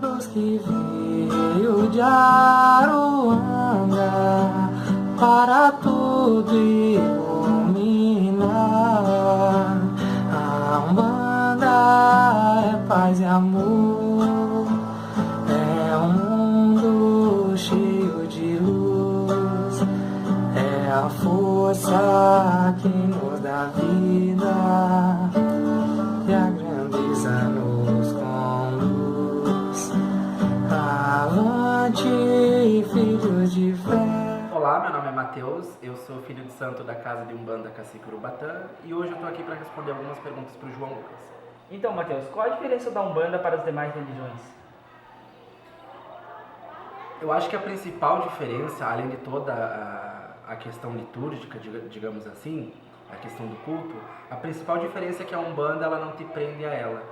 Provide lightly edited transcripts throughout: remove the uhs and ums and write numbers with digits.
luz que veio de Aruanda para tudo iluminar. A Umbanda é paz e amor, é um mundo cheio de luz, é a força que nos dá vida e a grandeza nos conduz. Avante, filhos de fé. Olá, meu nome é Matheus, eu sou filho de santo da Casa de Umbanda Cacique Urubatã e hoje eu estou aqui para responder algumas perguntas para o João Lucas. Então, Matheus, qual a diferença da Umbanda para as demais religiões? Eu acho que a principal diferença, além de toda a questão litúrgica, digamos assim, a questão do culto, a principal diferença é que a Umbanda ela não te prende a ela.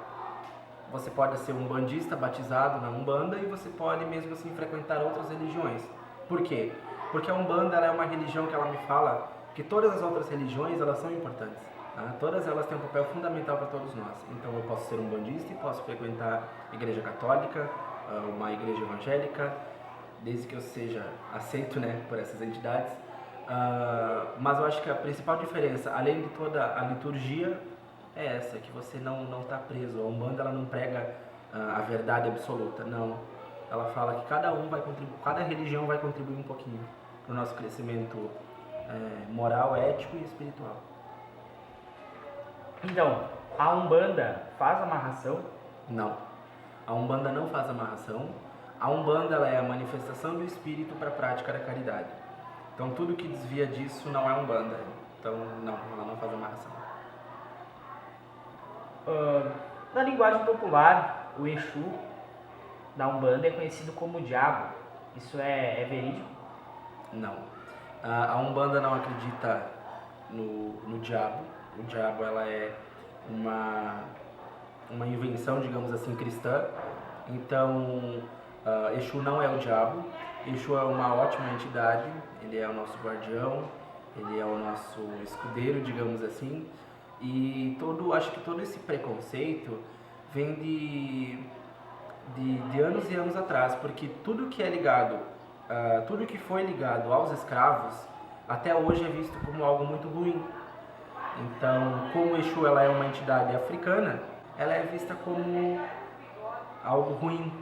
Você pode ser um umbandista batizado na Umbanda e você pode mesmo assim frequentar outras religiões. Por quê? Porque a Umbanda ela é uma religião que ela me fala que todas as outras religiões elas são importantes. Tá? Todas elas têm um papel fundamental para todos nós. Então eu posso ser um umbandista e posso frequentar igreja católica, uma igreja evangélica, desde que eu seja aceito, né, por essas entidades. Mas eu acho que a principal diferença, além de toda a liturgia, é essa, que você não está preso. A Umbanda ela não prega a verdade absoluta, não. Ela fala que cada religião vai contribuir um pouquinho para o nosso crescimento moral, ético e espiritual. Então, a Umbanda faz amarração? Não. A Umbanda não faz amarração. A Umbanda ela é a manifestação do espírito para a prática da caridade. Então tudo que desvia disso não é Umbanda. Então não, ela não faz amarração. Na linguagem popular, o Exu da Umbanda é conhecido como Diabo. Isso é verídico? Não. A Umbanda não acredita no diabo. O diabo ela é uma invenção, digamos assim, cristã. Então, Exu não é o diabo. Exu é uma ótima entidade. Ele é o nosso guardião. Ele é o nosso escudeiro, digamos assim. E acho que todo esse preconceito vem de anos e anos atrás, porque tudo que é ligado, tudo que foi ligado aos escravos, até hoje é visto como algo muito ruim. Então, como Exu ela é uma entidade africana, ela é vista como algo ruim,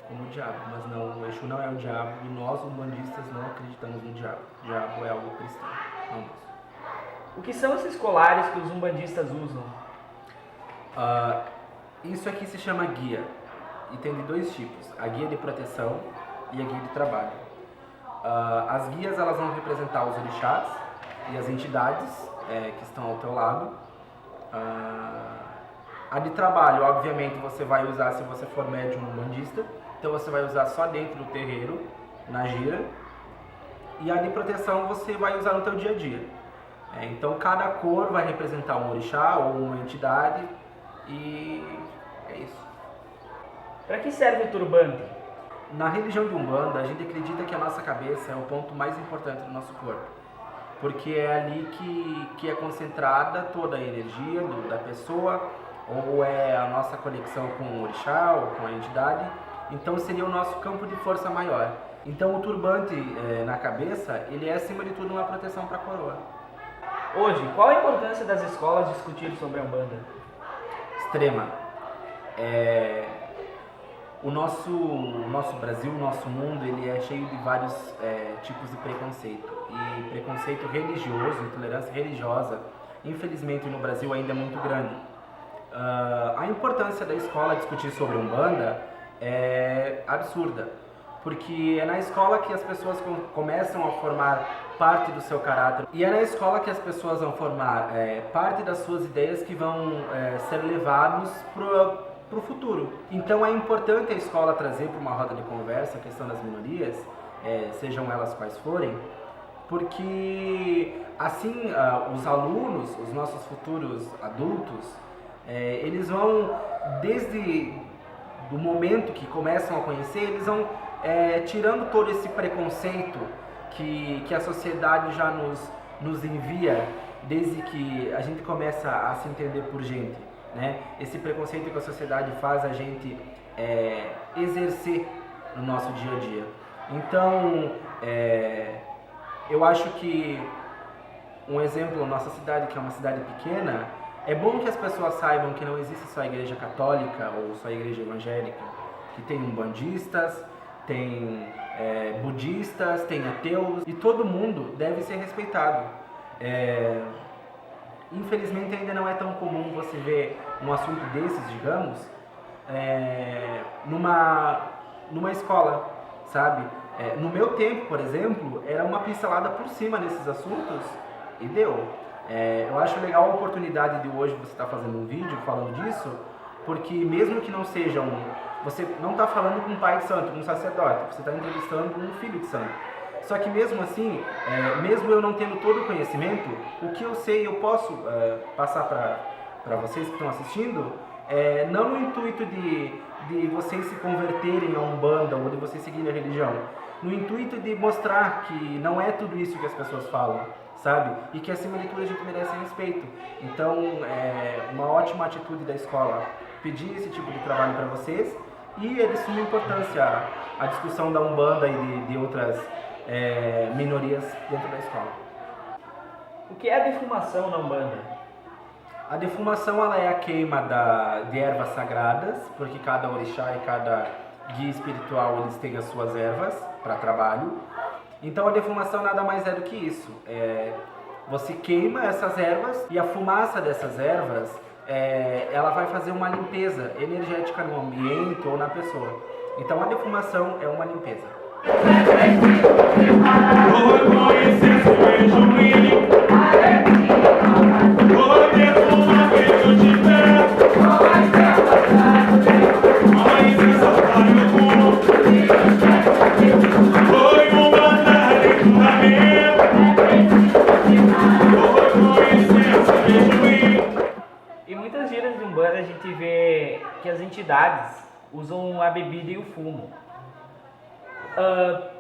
como o diabo. Mas não, o Exu não é o diabo e nós, umbandistas, não acreditamos no diabo. O diabo é algo cristão, não nosso. O que são esses colares que os umbandistas usam? Isso aqui se chama guia e tem de dois tipos, a guia de proteção e a guia de trabalho. As guias elas vão representar os orixás e as entidades que estão ao teu lado. A de trabalho, obviamente, você vai usar se você for médium umbandista, então você vai usar só dentro do terreiro, na gira. E a de proteção você vai usar no teu dia a dia. Então cada cor vai representar um orixá ou uma entidade e é isso. Para que serve o turbante? Na religião de Umbanda, a gente acredita que a nossa cabeça é o ponto mais importante do nosso corpo, porque é ali que é concentrada toda a energia da pessoa, ou é a nossa conexão com o orixá ou com a entidade, então seria o nosso campo de força maior. Então o turbante na cabeça, ele é acima de tudo uma proteção para a coroa. Hoje, qual a importância das escolas discutirem sobre a Umbanda? Extrema. O nosso Brasil, o nosso mundo, ele é cheio de vários tipos de preconceito. E preconceito religioso, intolerância religiosa, infelizmente no Brasil ainda é muito grande. A importância da escola discutir sobre Umbanda é absurda, porque é na escola que as pessoas começam a formar parte do seu caráter e é na escola que as pessoas vão formar parte das suas ideias que vão ser levados para o futuro. Então é importante a escola trazer para uma roda de conversa a questão das minorias, sejam elas quais forem, porque assim os alunos, os nossos futuros adultos, eles vão, desde do momento que começam a conhecer, eles vão tirando todo esse preconceito que a sociedade já nos envia desde que a gente começa a se entender por gente, né? Esse preconceito que a sociedade faz a gente exercer no nosso dia a dia. Então, eu acho que um exemplo, nossa cidade, que é uma cidade pequena, é bom que as pessoas saibam que não existe só a igreja católica ou só a igreja evangélica, que tem umbandistas, tem budistas, tem ateus, e todo mundo deve ser respeitado. Infelizmente ainda não é tão comum você ver um assunto desses, digamos, numa escola, sabe? No meu tempo, por exemplo, era uma pincelada por cima nesses assuntos e deu. Eu acho legal a oportunidade de hoje você estar fazendo um vídeo falando disso, porque mesmo que não seja você não está falando com um pai de santo, com um sacerdote, você está entrevistando um filho de santo. Só que mesmo assim, mesmo eu não tendo todo o conhecimento, o que eu sei eu posso passar para vocês que estão assistindo, não no intuito de vocês se converterem a Umbanda ou de vocês seguirem a religião, no intuito de mostrar que não é tudo isso que as pessoas falam, sabe? E que acima de tudo a gente merece respeito. Então, uma ótima atitude da escola pedir esse tipo de trabalho para vocês, e é de suma importância a discussão da Umbanda e de outras minorias dentro da escola. O que é a defumação na Umbanda? A defumação ela é a queima de ervas sagradas, porque cada orixá e cada guia espiritual eles têm as suas ervas para trabalho. Então a defumação nada mais é do que isso. Você queima essas ervas e a fumaça dessas ervas ela vai fazer uma limpeza energética no ambiente ou na pessoa. Então a defumação é uma limpeza. Em muitas gírias de Umbanda a gente vê que as entidades usam a bebida e o fumo.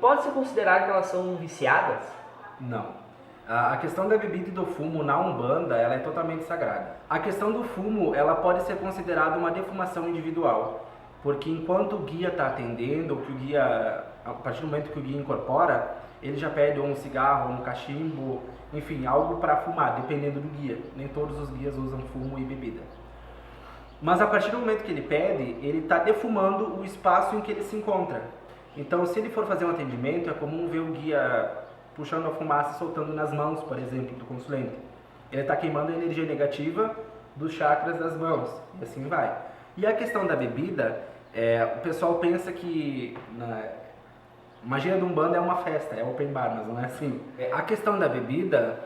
Pode-se considerar que elas são viciadas? Não. A questão da bebida e do fumo na Umbanda, ela é totalmente sagrada. A questão do fumo, ela pode ser considerada uma defumação individual, porque enquanto o guia está atendendo, que o guia, a partir do momento que o guia incorpora, ele já pede um cigarro, um cachimbo, enfim, algo para fumar, dependendo do guia. Nem todos os guias usam fumo e bebida. Mas a partir do momento que ele pede, ele está defumando o espaço em que ele se encontra. Então, se ele for fazer um atendimento, é comum ver o guia puxando a fumaça e soltando nas mãos, por exemplo, do consulente. Ele está queimando a energia negativa dos chakras das mãos, e assim vai. E a questão da bebida, o pessoal pensa que magia do Umbanda é uma festa, é open bar, mas não é assim. A questão da bebida,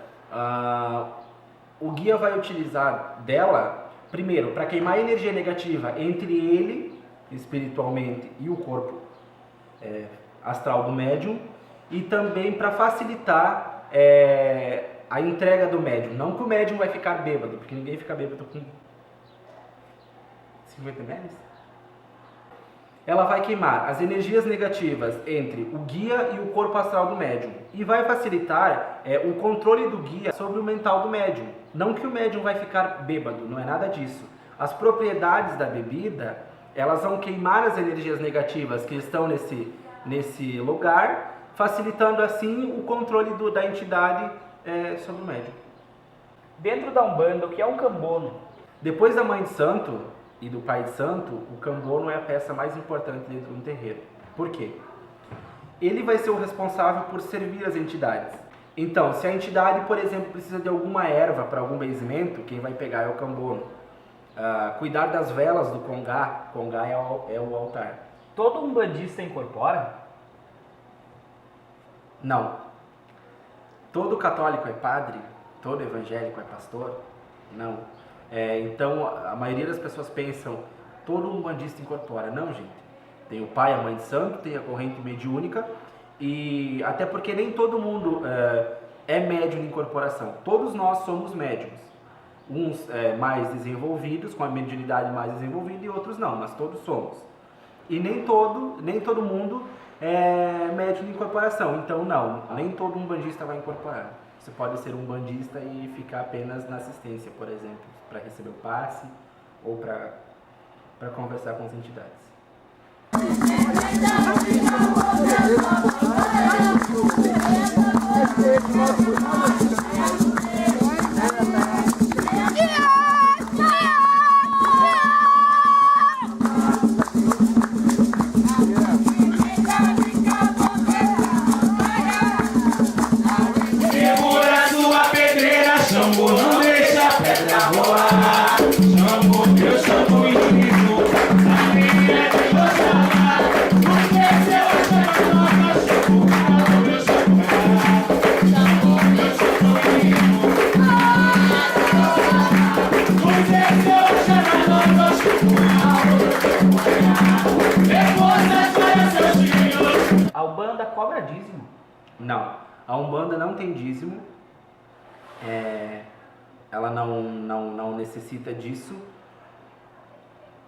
o guia vai utilizar dela, primeiro, para queimar a energia negativa entre ele, espiritualmente, e o corpo astral do médium, e também para facilitar a entrega do médium. Não que o médium vai ficar bêbado, porque ninguém fica bêbado com 50 ml. Ela vai queimar as energias negativas entre o guia e o corpo astral do médium, e vai facilitar o controle do guia sobre o mental do médium. Não que o médium vai ficar bêbado, não é nada disso. As propriedades da bebida, elas vão queimar as energias negativas que estão nesse lugar, facilitando assim o controle da entidade sobre o médium. Dentro da Umbanda, o que é um cambono? Depois da mãe de santo e do pai de santo, o cambono é a peça mais importante dentro do terreiro. Por quê? Ele vai ser o responsável por servir as entidades. Então, se a entidade, por exemplo, precisa de alguma erva para algum benzimento, quem vai pegar é o cambono. Cuidar das velas do congá, congá é o altar. Todo umbandista incorpora? Não. Todo católico é padre? Todo evangélico é pastor? Não. Então, a maioria das pessoas pensam, todo umbandista incorpora. Não, gente. Tem o pai, a mãe de santo, tem a corrente mediúnica, e até porque nem todo mundo é médium de incorporação. Todos nós somos médiums. Uns mais desenvolvidos, com a mediunidade mais desenvolvida, e outros não, mas todos somos. E nem todo mundo é médium de incorporação. Então, não, nem todo umbandista vai incorporar. Você pode ser umbandista e ficar apenas na assistência, por exemplo, para receber o passe ou para conversar com as entidades. Segura sua pedreira, Xangô, não deixa a pedra rolar. Xangô, meu Xangô infinito, a menina que gostava. Não esqueceu a chama nova, Xangô, meu Xangô. Xangô, meu Xangô infinito, não esqueceu a chama nova, Xangô. Depois das várias seus filhos. A Umbanda cobra dízimo? Não, a Umbanda não tem dízimo, ela não necessita disso.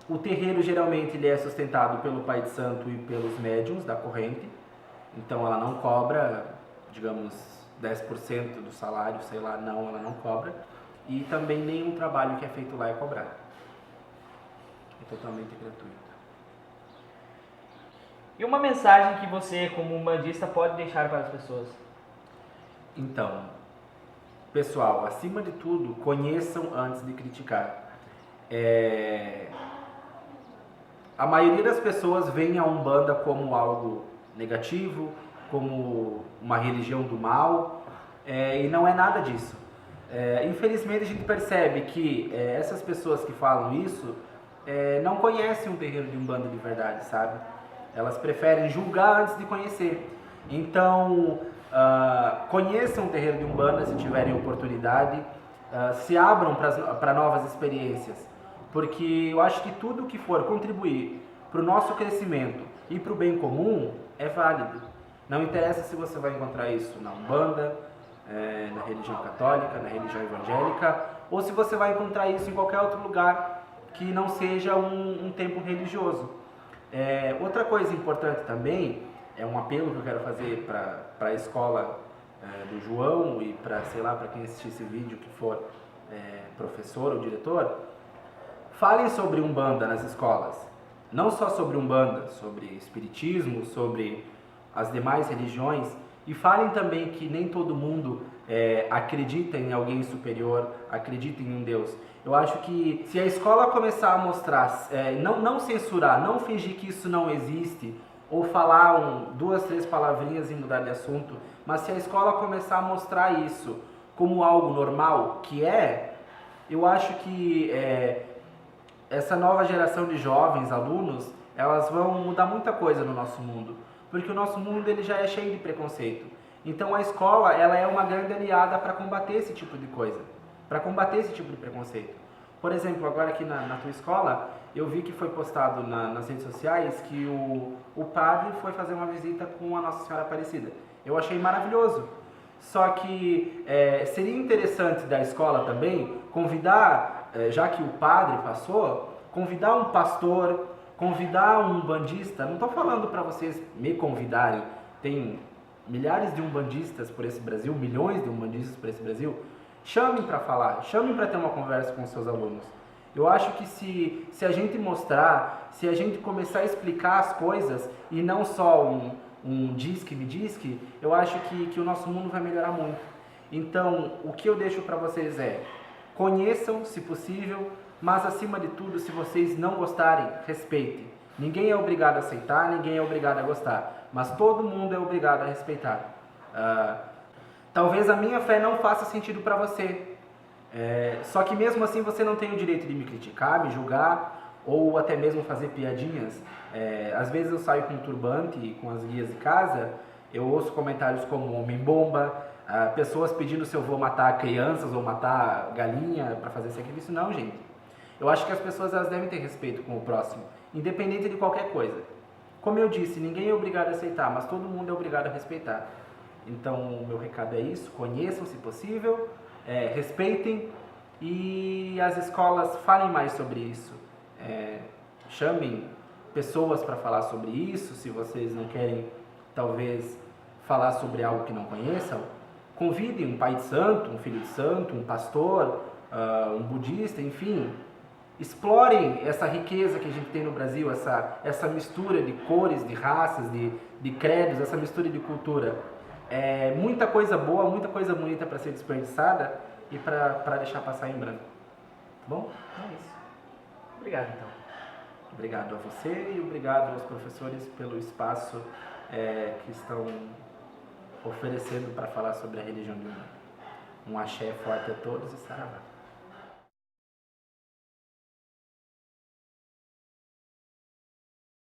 O terreiro geralmente ele é sustentado pelo Pai de Santo e pelos médiuns da corrente, então ela não cobra, digamos, 10% do salário, sei lá, não, ela não cobra. E também nenhum trabalho que é feito lá é cobrado, é totalmente gratuito. E uma mensagem que você, como umbandista, pode deixar para as pessoas? Então, pessoal, acima de tudo, conheçam antes de criticar. A maioria das pessoas vê a Umbanda como algo negativo, como uma religião do mal, e não é nada disso. Infelizmente a gente percebe que essas pessoas que falam isso não conhecem um terreiro de Umbanda de verdade, sabe? Elas preferem julgar antes de conhecer. Então, conheçam o terreiro de Umbanda se tiverem oportunidade, se abram para novas experiências, porque eu acho que tudo que for contribuir para o nosso crescimento e para o bem comum é válido. Não interessa se você vai encontrar isso na Umbanda, na religião católica, na religião evangélica, ou se você vai encontrar isso em qualquer outro lugar que não seja um templo religioso. Outra coisa importante também, é um apelo que eu quero fazer para a escola do João e para, sei lá, para quem assistir esse vídeo que for professor ou diretor, falem sobre Umbanda nas escolas. Não só sobre Umbanda, sobre espiritismo, sobre as demais religiões, e falem também que nem todo mundo acredita em alguém superior, acredita em um Deus. Eu acho que se a escola começar a mostrar, não censurar, não fingir que isso não existe, ou falar duas, três palavrinhas e mudar de assunto, mas se a escola começar a mostrar isso como algo normal, que eu acho que essa nova geração de jovens, alunos, elas vão mudar muita coisa no nosso mundo, porque o nosso mundo ele já é cheio de preconceito. Então a escola ela é uma grande aliada para combater esse tipo de coisa, para combater esse tipo de preconceito. Por exemplo, agora aqui na tua escola, eu vi que foi postado nas redes sociais que o padre foi fazer uma visita com a Nossa Senhora Aparecida. Eu achei maravilhoso. Só que seria interessante da escola também convidar, já que o padre passou, convidar um pastor, convidar um umbandista. Não estou falando para vocês me convidarem, tem milhares de umbandistas por esse Brasil, milhões de umbandistas por esse Brasil. Chamem para falar, chamem para ter uma conversa com os seus alunos. Eu acho que se a gente mostrar, se a gente começar a explicar as coisas e não só um diz que me diz que, eu acho que o nosso mundo vai melhorar muito. Então, o que eu deixo para vocês conheçam, se possível, mas acima de tudo, se vocês não gostarem, respeitem. Ninguém é obrigado a aceitar, ninguém é obrigado a gostar, mas todo mundo é obrigado a respeitar. Talvez a minha fé não faça sentido para você, só que mesmo assim você não tem o direito de me criticar, me julgar ou até mesmo fazer piadinhas. Às vezes eu saio com um turbante e com as guias de casa, eu ouço comentários como homem-bomba, pessoas pedindo se eu vou matar crianças ou matar galinha para fazer sacrifício. Não, gente. Eu acho que as pessoas elas devem ter respeito com o próximo, independente de qualquer coisa. Como eu disse, ninguém é obrigado a aceitar, mas todo mundo é obrigado a respeitar. Então, o meu recado é isso, conheçam se possível, respeitem e as escolas falem mais sobre isso. Chamem pessoas para falar sobre isso, se vocês não querem, talvez, falar sobre algo que não conheçam. Convidem um pai de santo, um filho de santo, um pastor, um budista, enfim. explorem essa riqueza que a gente tem no Brasil, essa mistura de cores, de raças, de credos, essa mistura de cultura. Muita coisa boa, muita coisa bonita para ser desperdiçada e para deixar passar em branco. Tá bom? É isso. Obrigado, então. Obrigado a você e obrigado aos professores pelo espaço que estão oferecendo para falar sobre a religião de Umbanda. Um axé forte a todos e saravá.